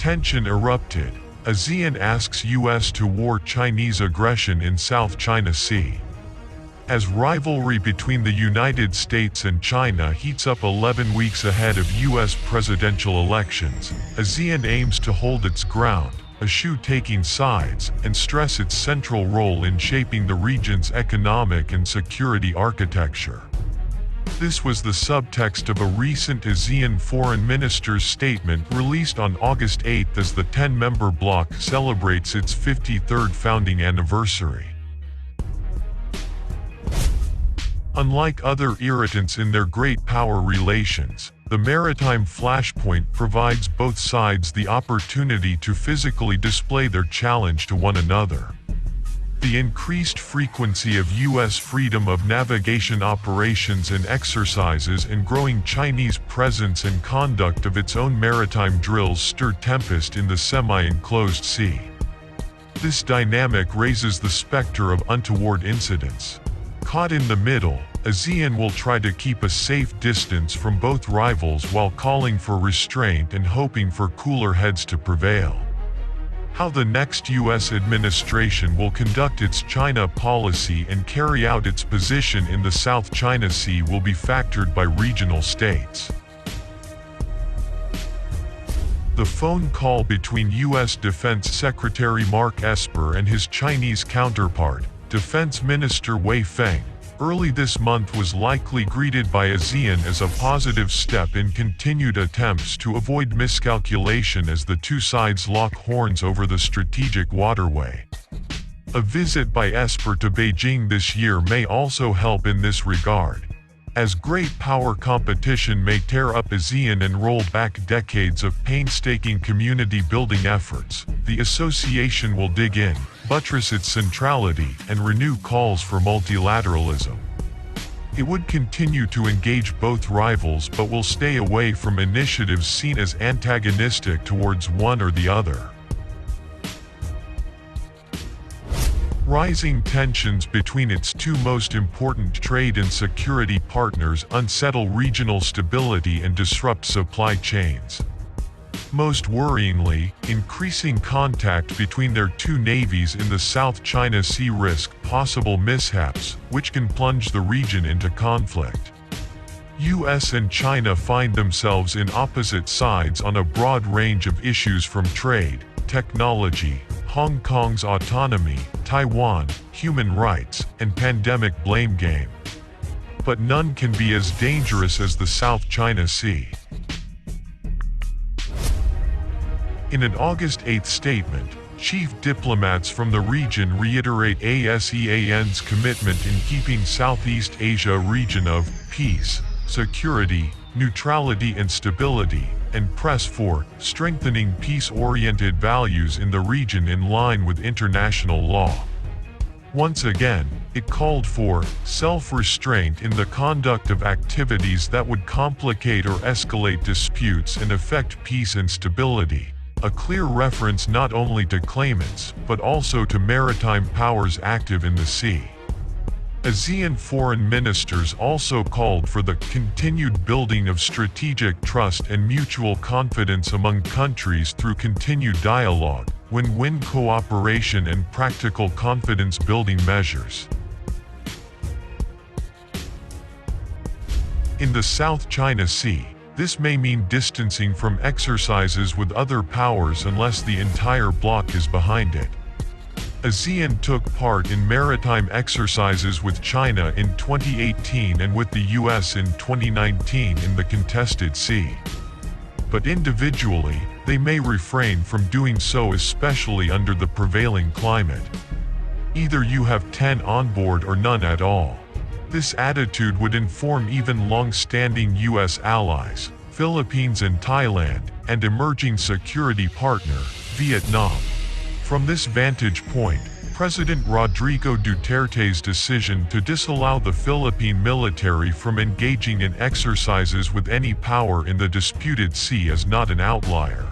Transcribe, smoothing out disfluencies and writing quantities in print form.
Tension erupted. ASEAN asks US to war Chinese aggression in South China Sea. As rivalry between the United States and China heats up 11 weeks ahead of US presidential elections, ASEAN aims to hold its ground, eschew taking sides, and stress its central role in shaping the region's economic and security architecture. This was the subtext of a recent ASEAN foreign minister's statement released on August 8 as the 10-member bloc celebrates its 53rd founding anniversary. Unlike other irritants in their great power relations, the maritime flashpoint provides both sides the opportunity to physically display their challenge to one another. The increased frequency of U.S. freedom of navigation operations and exercises and growing Chinese presence and conduct of its own maritime drills stir tempest in the semi-enclosed sea. This dynamic raises the specter of untoward incidents. Caught in the middle, ASEAN will try to keep a safe distance from both rivals while calling for restraint and hoping for cooler heads to prevail. How the next U.S. administration will conduct its China policy and carry out its position in the South China Sea will be factored by regional states. The phone call between U.S. Defense Secretary Mark Esper and his Chinese counterpart, Defense Minister Wei Feng, early this month was likely greeted by ASEAN as a positive step in continued attempts to avoid miscalculation as the two sides lock horns over the strategic waterway. A visit by Esper to Beijing this year may also help in this regard. As great power competition may tear up ASEAN and roll back decades of painstaking community-building efforts, the association will dig in, buttress its centrality, and renew calls for multilateralism. It would continue to engage both rivals but will stay away from initiatives seen as antagonistic towards one or the other. Rising tensions between its two most important trade and security partners unsettle regional stability and disrupt supply chains. Most worryingly, increasing contact between their two navies in the South China Sea risk possible mishaps, which can plunge the region into conflict. US and China find themselves in opposite sides on a broad range of issues from trade, technology, Hong Kong's autonomy, Taiwan, human rights, and pandemic blame game. But none can be as dangerous as the South China Sea. In an August 8 statement, chief diplomats from the region reiterate ASEAN's commitment in keeping Southeast Asia a region of peace, security, neutrality and stability, and press for strengthening peace-oriented values in the region in line with international law. Once again, it called for self-restraint in the conduct of activities that would complicate or escalate disputes and affect peace and stability, a clear reference not only to claimants, but also to maritime powers active in the sea. ASEAN foreign ministers also called for the continued building of strategic trust and mutual confidence among countries through continued dialogue, win-win cooperation and practical confidence-building measures. In the South China Sea, this may mean distancing from exercises with other powers unless the entire bloc is behind it. ASEAN took part in maritime exercises with China in 2018 and with the US in 2019 in the contested sea. But individually, they may refrain from doing so, especially under the prevailing climate. Either you have 10 on board or none at all. This attitude would inform even long-standing US allies, Philippines and Thailand, and emerging security partner, Vietnam. From this vantage point, President Rodrigo Duterte's decision to disallow the Philippine military from engaging in exercises with any power in the disputed sea is not an outlier.